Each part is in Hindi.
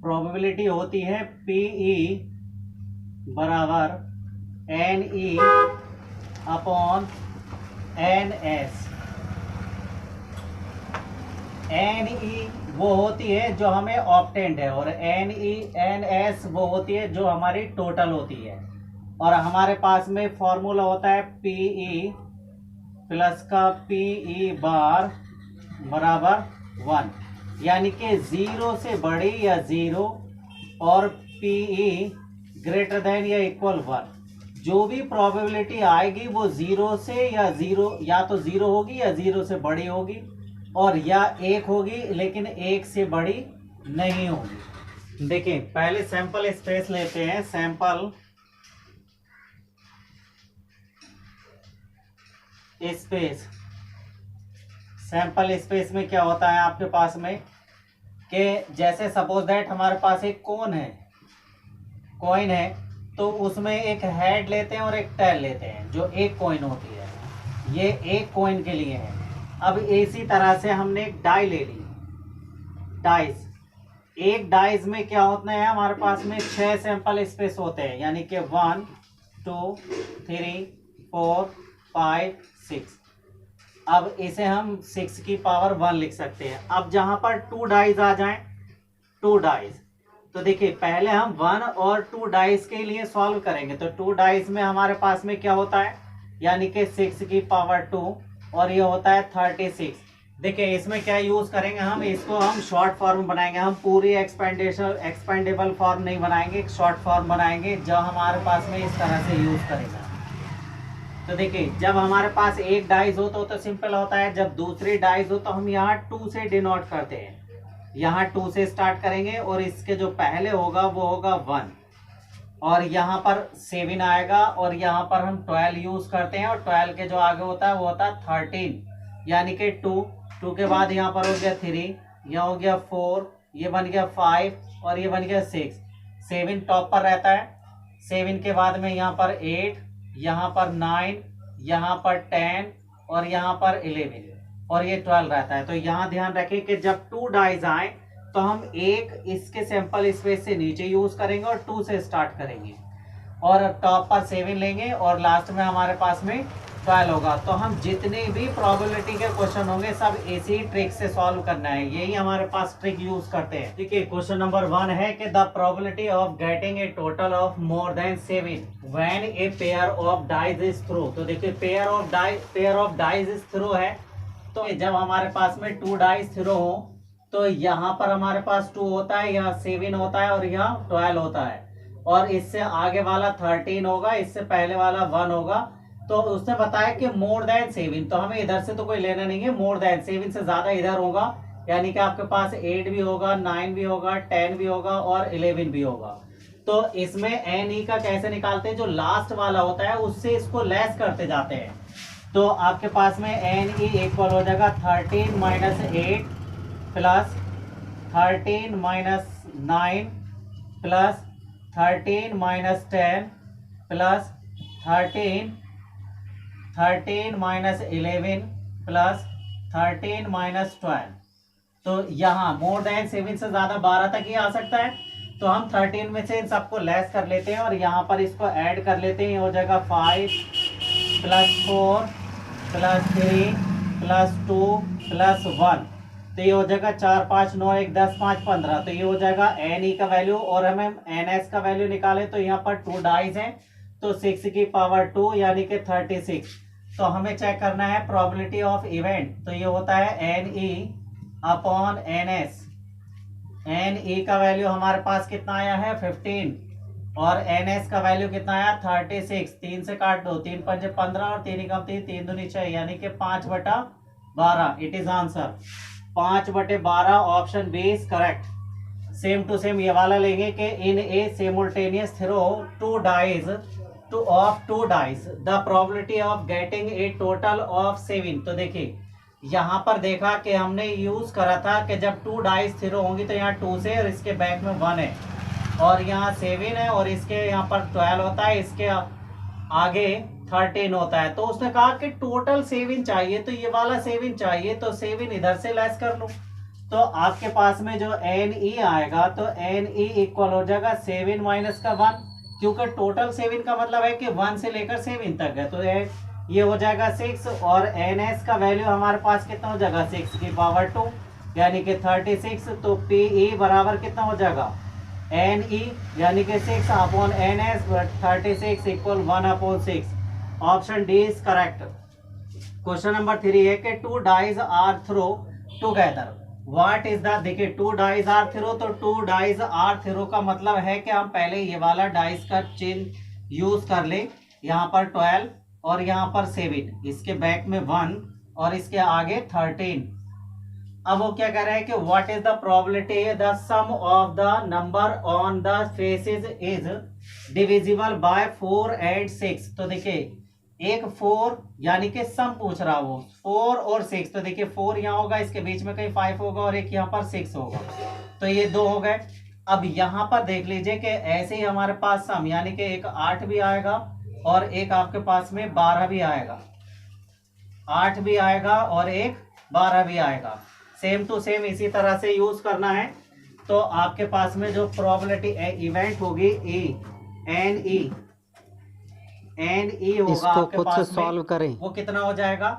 प्रोबेबिलिटी होती है PE बराबर NE अपॉन NS। NE वो होती है जो हमें ऑब्टेंड है और NS वो होती है जो हमारी टोटल होती है। और हमारे पास में फॉर्मूला होता है PE प्लस का PE बार बराबर 1, यानी कि 0 से बड़ी या 0 और PE ग्रेटर देन या इक्वल 1। जो भी प्रोबेबिलिटी आएगी वो 0 से या 0 या तो 0 होगी या 0 से बड़ी होगी और या 1 होगी लेकिन 1 से बड़ी नहीं होगी। देखिए पहले सैंपल स्पेस लेते हैं। सैंपल स्पेस में क्या होता है आपके पास में कि जैसे सपोज दैट हमारे पास एक कॉइन है तो उसमें एक हेड लेते हैं और एक टेल लेते हैं जो एक कॉइन होती है। ये एक कॉइन के लिए है। अब इसी तरह से हमने एक डाई ले ली, डाइस। एक डाइस में क्या होता है हमारे पास में 6 सैंपल स्पेस होते हैं, यानी कि 1 2 3 4 5 6। अब इसे हम 6 की पावर 1 लिख सकते हैं। अब जहां पर 2 डाइस आ जाएं, 2 डाइस, तो देखिए पहले हम 1 और 2 डाइस के लिए सॉल्व करेंगे। तो 2 डाइस में हमारे पास में क्या होता है, यानी कि 6 की पावर 2 और ये होता है 36। देखिए इसमें क्या यूज करेंगे हम, इसको हम शॉर्ट फॉर्म बनाएंगे। हम पूरी एक्सपेंडेबल फॉर्म नहीं बनाएंगे, एक शॉर्ट फॉर्म बनाएंगे जो हमारे पास में इस तरह से यूज करेंगे। तो देखिए जब हमारे पास एक डाइस हो तो सिंपल होता है, जब दूसरी डाइस हो तो हम यहाँ 2 से डिनोट करते हैं। यहाँ 2 से स्टार्ट करेंगे और इसके जो पहले होगा वो होगा 1 और यहाँ पर 7 आएगा और यहाँ पर हम 12 यूज करते हैं और 12 के जो आगे होता है वो होता है 13, यानी कि 2 के बाद यहाँ पर हो गया 3, यहाँ हो गया 4, ये बन गया 5 और ये बन गया 6। 7 टॉप पर रहता है। 7 के बाद में यहाँ पर 8, यहाँ पर 9, यहाँ पर 10 और यहाँ पर 11 और ये 12 रहता है। तो यहाँ ध्यान रखें कि जब 2 डाइस आए तो हम एक इसके सैंपल स्पेस से नीचे यूज करेंगे और 2 से स्टार्ट करेंगे और टॉप पर 7 लेंगे और लास्ट में हमारे पास में 12 होगा। तो हम जितने भी प्रोबेबिलिटी के क्वेश्चन होंगे सब इसी ट्रिक से सॉल्व करना है, यही हमारे पास ट्रिक यूज करते हैं। देखिए क्वेश्चन नंबर 1 है कि the probability of getting a total of more than 7 when a pair of dice is through. तो देखिए pair of dice is through है, तो जब हमारे पास में 2 डाइज थ्रो हो तो यहाँ पर हमारे पास 2 होता है, यहाँ 7 होता है और यहाँ 12 होता है और इससे आगे वाला 13 होगा, इससे पहले वाला 1 होगा। तो उसने बताया कि मोर देन 7, तो हमें इधर से तो कोई लेना नहीं है, मोर देन 7 से ज्यादा इधर होगा, यानी कि आपके पास 8 भी होगा, 9 भी होगा, 10 भी होगा और 11 भी होगा। तो इसमें NE का कैसे निकालते हैं, जो लास्ट वाला होता है उससे इसको लेस करते जाते हैं। तो आपके पास में NE इक्वल हो जाएगा 13 minus 8 plus 13 minus 9 plus 13 minus 10 plus 13 minus 11 plus 13 minus 12। तो यहाँ मोर देन 7 से ज्यादा 12 तक ही आ सकता है। तो हम 13 में से इन सबको लेस कर लेते हैं और यहाँ पर इसको ऐड कर लेते हैं। हो जाएगा 5 प्लस 4 प्लस 3 प्लस 2 प्लस 1। तो ये हो जाएगा 4 5 9 1 10 5 15। तो ये हो जाएगा NE का वैल्यू और हमें NS का वैल्यू निकाले तो यहाँ पर 2 डाइज हैं तो 6 की पावर 2 यानी कि 36। तो हमें चेक करना है प्रोबेबिलिटी ऑफ इवेंट। तो ये होता है NE अपॉन NS। NE का वैल्यू हमारे पास कितना आया है 15 और NS का वैल्यू कितना आया 36। 3 से काट दो, 3 पंजे 15 और 3 कम 3 3 दूनी 6 यानी कि 5/12। It is answer 5/12। Option B is correct. Same to same ये वाला लेंगे कि in a simultaneous throw 2 dies of 2 dies the probability of getting a total of 7। तो देखिए यहाँ पर देखा कि हमने यूज करा था कि जब 2 डाइज थ्रो होंगी तो यहाँ 2 से और इसके बैक में 1 है और यहाँ 7 है और इसके यहाँ पर 12 होता है, इसके आगे 13 होता है। तो उसने कहा कि टोटल 7 चाहिए, तो ये वाला 7 चाहिए तो 7 इधर से लेस कर लूं। तो आपके पास में जो एन ई आएगा तो एन ई इक्वल हो जाएगा 7 माइनस का 1, क्योंकि टोटल 7 का मतलब है कि 1 से लेकर 7 तक है, तो ये हो जाएगा 6 और एन एस का वैल्यू हमारे पास कितना हो जाएगा 6 की पावर 2 यानी कि 36। तो पी ई बराबर कितना हो जाएगा एन ई यानी कि 6 upon N S 36 equal 1/6। Option D is correct. Question number 3 है कि 2 dies are throw together, what is the, देखिए 2 डाइज आर थ्रो, तो 2 डाइज आर थ्रो का मतलब है कि हम पहले ये वाला डाइस का चिन्ह यूज कर ले, यहाँ पर 12 और यहाँ पर 7, इसके बैक में 1 और इसके आगे 13। अब वो क्या कह रहा है कि what is the probability the sum of the number on the faces is divisible by 4 and 6। तो देखिए एक 4 यानी कि सम पूछ रहा वो 4 और 6, तो देखिए 4 यहाँ होगा, इसके बीच में कहीं 5 होगा और एक यहाँ पर 6 होगा, तो ये 2 हो गए। अब यहाँ पर देख लीजिए कि ऐसे ही हमारे पास सम यानी कि एक 8 भी आएगा और एक आपके पास में 12 भी आएगा, 8 भी आएगा और एक 12 भी आएगा, सेम टू सेम इसी तरह से यूज करना है। तो आपके पास में जो प्रोबेबिलिटी इवेंट होगी एन ई होगा आपके पास सॉल्व करें, वो कितना हो जाएगा।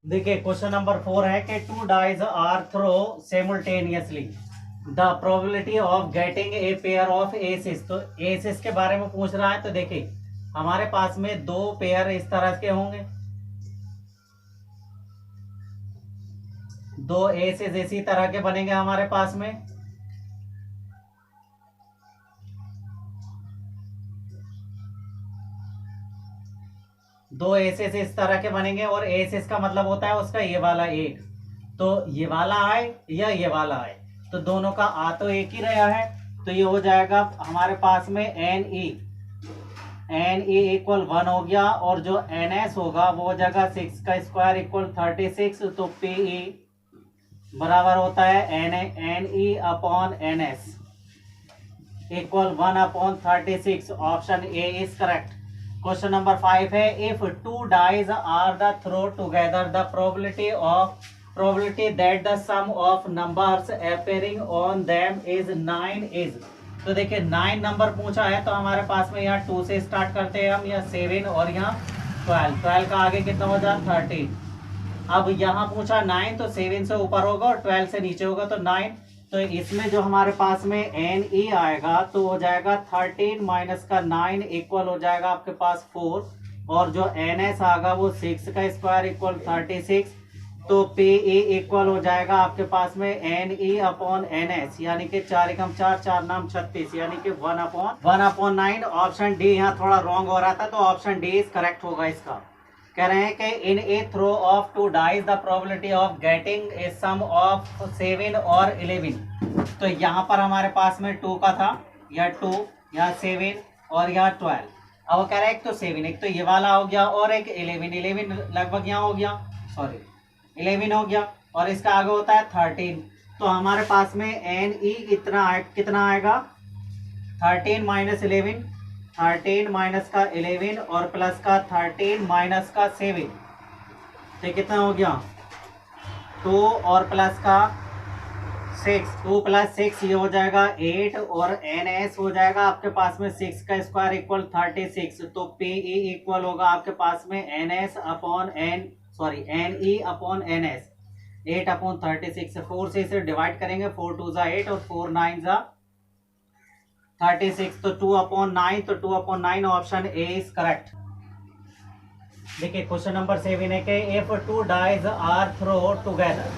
देखिए क्वेश्चन नंबर 4 है कि 2 dies are throw simultaneously, the probability of getting a pair of aces. तो एसिस के बारे में पूछ रहा है, तो देखिए हमारे पास में 2 पेयर इस तरह के होंगे, 2 एसेस इसी तरह के बनेंगे हमारे पास में, दो एसेस इस तरह के बनेंगे और एसेस का मतलब होता है उसका ये वाला एक, तो ये वाला आए या ये वाला आए, तो दोनों का आ तो एक ही रहा है, तो ये हो जाएगा हमारे पास में एन ई इक्वल 1 हो गया और जो एन एस होगा वो हो जाएगा 6 का स्क्वायर इक्वल 36। तो पी ई बराबर होता है N E upon N S equal 1/36। Option A is correct. Question number 5 है if 2 dies are the throw together the probability that the sum of numbers appearing on them is 9 is. तो देखिए 9 नंबर पूछा है, तो हमारे पास में यहाँ 2 से स्टार्ट करते हैं हम, यहाँ 7 और यहाँ 12 का आगे कितना हो जाए 13। अब यहाँ पूछा 9, तो 7 से ऊपर होगा और 12 से नीचे होगा तो 9, तो इसमें जो हमारे पास में एन ई आएगा तो हो जाएगा 13 माइनस का 9 इक्वल हो जाएगा आपके पास 4 और जो एन एस आएगा वो 6 का स्क्वायर इक्वल 36। तो पी ई इक्वल हो जाएगा आपके पास में N E upon N S यानी कि 4 एकम 4 4 नाम 36 यानी कि 1/9। ऑप्शन डी यहाँ थोड़ा रॉन्ग हो रहा था, तो ऑप्शन डी इज करेक्ट होगा इसका। कह रहे हैं कि in a throw of 2 dies the probability of getting a sum of 7 और 11। तो यहाँ पर हमारे पास में 2 का था, या 2 यहाँ 7 और यहाँ 12। अब वो कह रहा है एक तो 7, एक तो ये वाला हो गया और एक 11 लगभग यहाँ हो गया, सॉरी 11 हो गया और इसका आगे होता है 13। तो हमारे पास में एन ई कितना आएगा 13 माइनस 11, 13 माइनस का 11 और प्लस का 13 माइनस का 7, तो कितना हो गया 2 और प्लस का 6, 2 प्लस 6 ये हो जाएगा 8 और एन एस हो जाएगा आपके पास में 6 का स्क्वायर इक्वल 36। तो पी ई इक्वल होगा आपके पास में N S upon N E upon N S 8/36। 4 से इसे डिवाइड करेंगे, 4 2 जा 8 और 4 9 जा 36, तो 2/9, तो 2/9 ऑप्शन ए इज करेक्ट। देखिए क्वेश्चन नंबर 7 है कि if 2 dies are throw together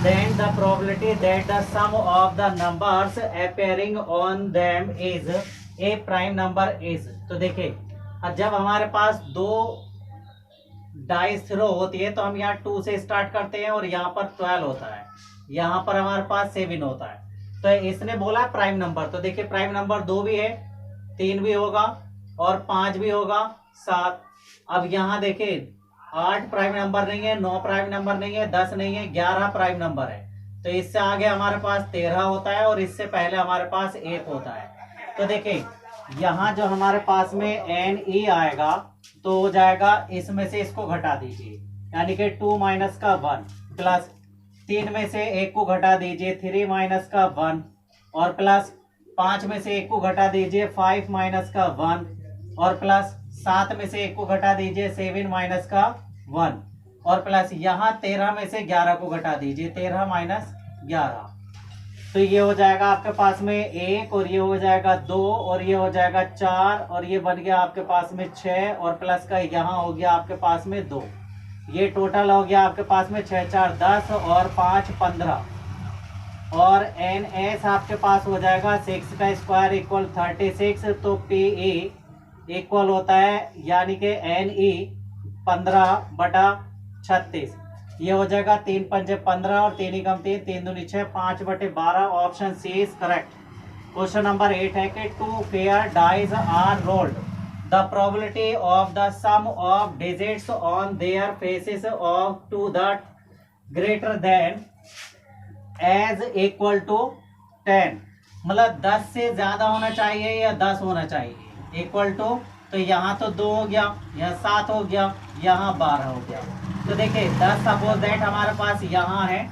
then the probability that the sum of the numbers appearing on them is a prime number is. तो देखिए जब हमारे पास 2 डाइस थ्रो होती है तो हम यहाँ 2 से स्टार्ट करते हैं और यहाँ पर 12 होता है, यहाँ पर हमारे पास 7 होता है, तो इसने बोला प्राइम नंबर। तो देखिए प्राइम नंबर 2 भी है, 3 भी होगा और 5 भी होगा, 7। अब यहाँ देखिए 8 प्राइम नंबर नहीं है, 9 प्राइम नंबर नहीं है, 10 नहीं है, 11 प्राइम नंबर है। तो इससे आगे हमारे पास 13 होता है और इससे पहले हमारे पास 1 होता है। तो देखिए यहाँ जो हमारे पास में एन ई आएगा तो हो जाएगा, इसमें से इसको घटा दीजिए यानी कि 2 माइनस का 1 प्लस 3 में से 1 को घटा दीजिए 3 माइनस का 1 और प्लस 5 में से 1 को घटा दीजिए 5 माइनस का 1 और प्लस 7 में से 1 को घटा दीजिए 7 माइनस का 1 और प्लस यहाँ 13 में से 11 को घटा दीजिए 13 माइनस 11। तो ये हो जाएगा आपके पास में 1 और ये हो जाएगा 2 और ये हो जाएगा 4 और ये बन गया आपके पास में 6 और प्लस का यहाँ हो गया आपके पास में 2। ये टोटल हो गया आपके पास में 6 4 10 और 5 15 और एन एस आपके पास हो जाएगा 6 का स्क्वायर इक्वल 36। तो पी ई इक्वल होता है यानी कि एन ई 15/36। ये हो जाएगा 3 पंजे 15 और 3 ही कम 3 3 दूनी 6 5/12। Option C is correct. Question number 8 है कि 2 pair dice are rolled, the probability of the sum of digits on their faces of to the greater than as equal to 10। मतलब 10 से ज्यादा होना चाहिए या 10 होना चाहिए इक्वल टू। तो यहाँ तो 2 हो गया, यहाँ 7 हो गया, यहाँ 12 हो गया। तो देखिए 10 सपोज दैट हमारे पास यहाँ है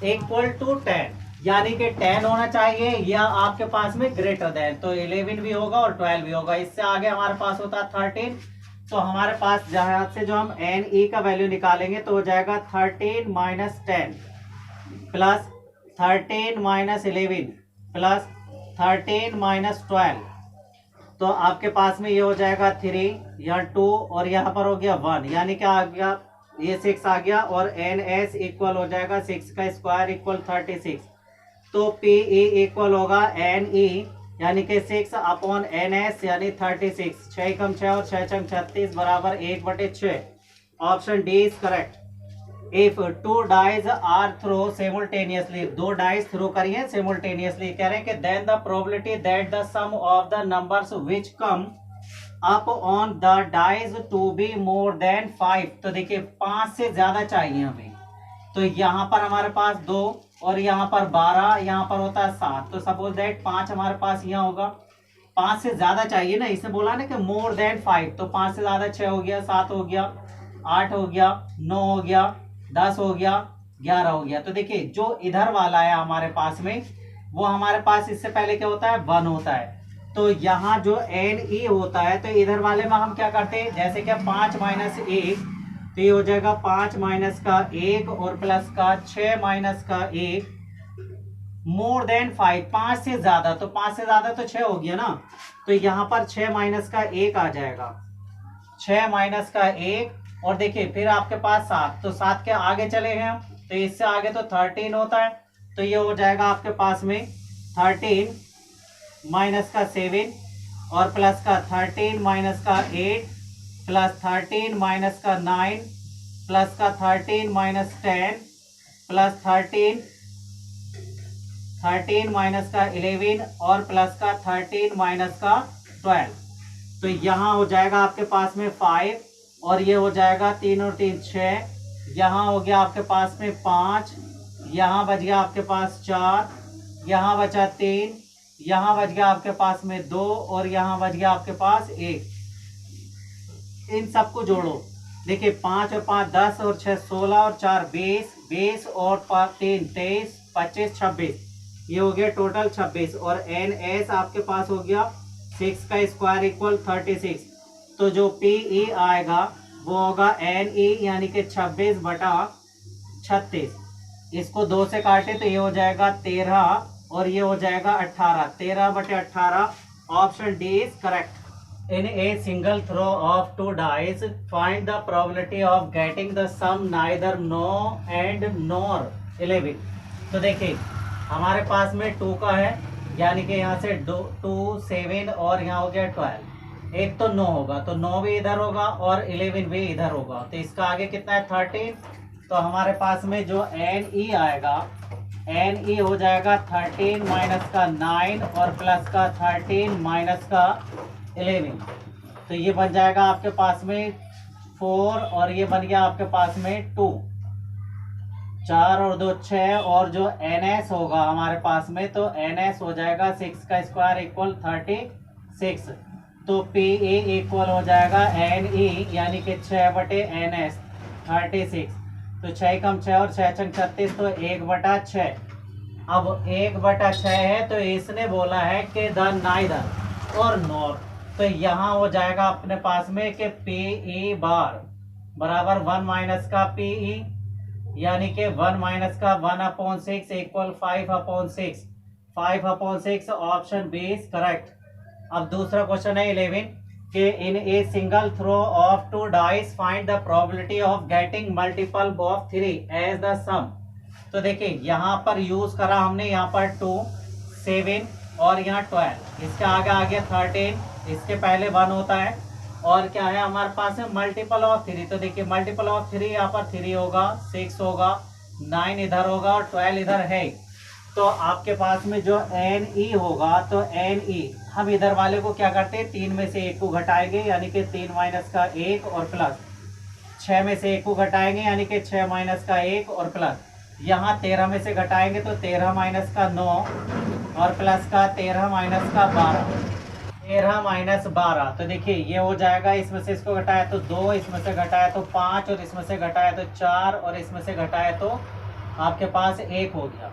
इक्वल टू 10 यानी कि 10 होना चाहिए या आपके पास में ग्रेटर देन। तो 11 भी होगा और 12 भी होगा। इससे आगे हमारे पास होता है 13। तो हमारे पास जहाँ से जो हम एन ई का वैल्यू निकालेंगे तो हो जाएगा 13 minus 10 plus 13 minus 11 plus 13 minus 12। तो आपके पास में ये हो जाएगा 3 या 2 और यहाँ पर हो गया 1 यानी क्या आ गया, ये 6 आ गया और एन एस इक्वल हो जाएगा 6 का स्क्वायर इक्वल 36। तो पी ई इक्वल होगा एन ई यानी कि 6 अपॉन एन एस यानी 36। 6 कम 6 और 6 छंग 36 बराबर 1/6। Option D is correct. If 2 dies are throw simultaneously, 2 dies throw करिए सिमुल्टेनियसली, कह रहे हैं कि then the probability that the sum of the numbers which come up on the dies to be more than 5। तो देखिए 5 से ज्यादा चाहिए हमें। तो यहाँ पर हमारे पास 2 और यहाँ पर 12, यहाँ पर होता है 7। तो सपोज दैट 5 हमारे पास यहाँ होगा। 5 से ज्यादा चाहिए ना, इसने बोला ना कि मोर देन 5। तो 5 से ज्यादा 6 हो गया, 7 हो गया, 8 हो गया, 9 हो गया, 10 हो गया, 11 हो गया। तो देखिए जो इधर वाला है हमारे पास में वो हमारे पास इससे पहले क्या होता है 1 होता है। तो यहाँ जो एन ई होता है तो इधर वाले में हम क्या करते हैं, जैसे कि 5 माइनस 1 तो ये हो जाएगा 5 माइनस का 1 और प्लस का 6 माइनस का 1 मोर देन 5। 5 से ज्यादा, तो 5 से ज्यादा तो 6 हो गया ना। तो यहाँ पर 6 माइनस का 1 आ जाएगा, 6 माइनस का 1 और देखिए फिर आपके पास 7। तो 7 के आगे चले गए हम तो इससे आगे तो 13 होता है। तो ये हो जाएगा आपके पास में 13 माइनस का 7 और प्लस का 13 माइनस का 8 प्लस 13 माइनस का 9 प्लस का 13 माइनस 10 प्लस 13 माइनस का 11 और प्लस का 13 माइनस का 12। तो यहाँ हो जाएगा आपके पास में 5 और ये हो जाएगा 3 और 3 6, यहाँ हो गया आपके पास में 5, यहाँ बच गया आपके पास 4, यहाँ बचा 3, यहाँ बच गया आपके पास में 2 और यहाँ बच गया आपके पास 1। इन सबको जोड़ो, देखिए 5 और 5 10 और 6 16 और 4 20, 20 और 3 23 25 26, ये हो गया टोटल 26। और एन एस आपके पास हो गया 6 का स्क्वायर इक्वल 36। तो जो पी ई आएगा वो होगा एन ई यानी कि 26/36। इसको 2 से काटे तो ये हो जाएगा 13 और ये हो जाएगा 18, 13/18। Option D is correct. In a single throw of 2 dice, find the probability of getting the sum neither no and nor 11। तो देखिए हमारे पास में 2 का है यानी कि यहाँ से 2 7 और यहाँ हो गया 12। एक तो 9 होगा तो 9 भी इधर होगा और 11 भी इधर होगा। तो इसका आगे कितना है 13। तो हमारे पास में जो एन ई आएगा, एन ई हो जाएगा 13 माइनस का 9 और प्लस का 13 माइनस का 11। तो ये बन जाएगा आपके पास में 4 और ये बन गया आपके पास में 2, 4 और 2 6 और जो एन एस होगा हमारे पास में तो एन एस हो जाएगा 6 का स्क्वायर इक्वल 36। तो पी ए इक्वल हो जाएगा एन ई यानी कि 6/एन एस 36। तो 6 कम 6 और 6 छंग 36, तो 1/6। अब 1/6 है तो इसने बोला है कि द नाइदर और नॉर, तो यहाँ हो जाएगा अपने पास में कि पी ई बार बराबर 1 माइनस का पी ई, यानी कि 1 माइनस का 1/6 equal 5/6। 5/6 option B is correct. अब दूसरा क्वेश्चन है 11 कि in a single throw of 2 dice find the probability of getting multiple of 3 as the sum. तो देखिए यहाँ पर यूज करा हमने, यहाँ पर 2, 7 और यहाँ 12, इसके आगे आ गया 13, इसके पहले 1 होता है, और क्या है हमारे पास है मल्टीपल ऑफ 3। तो देखिए मल्टीपल ऑफ 3 यहाँ पर 3 होगा, 6 होगा, 9 इधर होगा और 12 इधर है। तो आपके पास में जो एन ई होगा, तो एन ई हम इधर वाले को क्या करते हैं, 3 में से 1 को घटाएंगे, यानी कि 3 माइनस का 1 और प्लस 6 में से 1 को घटाएंगे, यानी कि 6 माइनस का 1 और प्लस यहाँ 13 में से घटाएंगे तो 13 माइनस का 9 और प्लस का 13 माइनस का 12, 13 माइनस 12। तो देखिए ये हो जाएगा, इसमें से इसको घटाया तो 2, इसमें से घटाया तो 5 और इसमें से घटाया तो 4 और इसमें से घटाया तो आपके पास 1 हो गया।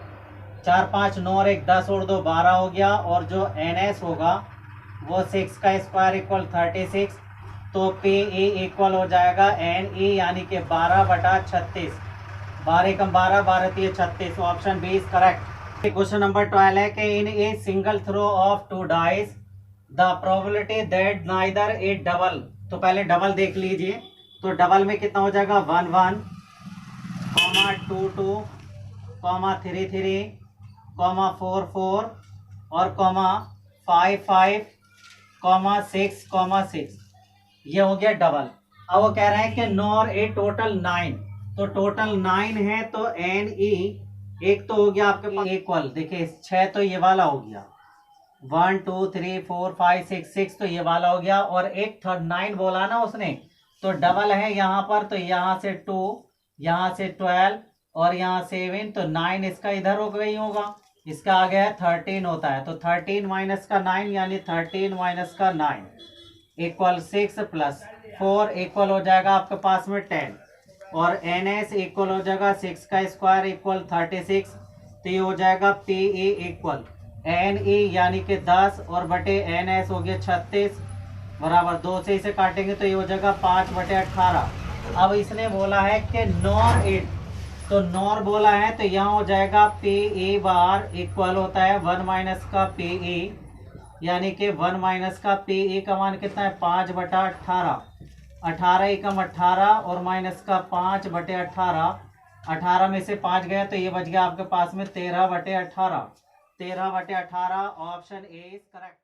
4 5 9 और 1 10 और 2 12 हो गया। और जो एन एस होगा वो 6 का स्क्वायर इक्वल 36, तो पी ई इक्वल हो जाएगा एन ई, यानी कि 12/36। 12 कम 12, 12 3 36, option B is correct. Question number 12 है कि in a single throw of 2 dice the probability that neither a double. तो पहले डबल देख लीजिए, तो डबल में कितना हो जाएगा 1 1, 2 2, 3 3, 4 4 और 5 5, 6 ये हो गया डबल। अब वो कह रहे हैं कि नॉर ए टोटल 9, तो टोटल 9 है, तो एन ई एक तो हो गया आपके पास इक्वल, देखिए 6 तो ये वाला हो गया, 1 2 3 4 5 6 6 तो ये वाला हो गया, और एक थर्ड 9 बोला ना उसने, तो डबल है यहाँ पर, तो यहाँ से 2, यहाँ से 12 और यहाँ 7, तो 9 इसका इधर हो गई होगा, इसका आगे है 13 होता है, तो 13 माइनस का 9 यानी 13 माइनस का 9 इक्वल 6 प्लस 4 इक्वल हो जाएगा आपके पास में 10, और एन एस इक्वल हो जाएगा 6 का स्क्वायर इक्वल 36, तो ये हो जाएगा P E equal N E यानी कि 10 और बटे एन एस हो गया 36 बराबर 2 से इसे काटेंगे तो ये हो जाएगा 5/18। अब इसने बोला है कि नॉर 8, तो नॉर बोला है तो यहाँ हो जाएगा पी ई बार इक्वल होता है 1 माइनस का पी ई, यानी कि 1 माइनस का पी ई का मान कितना है 5/18। 18 एकम 18 और माइनस का 5/18, 18 में से 5 गया तो ये बच गया आपके पास में 13/18। 13/18 ऑप्शन ए इज करेक्ट।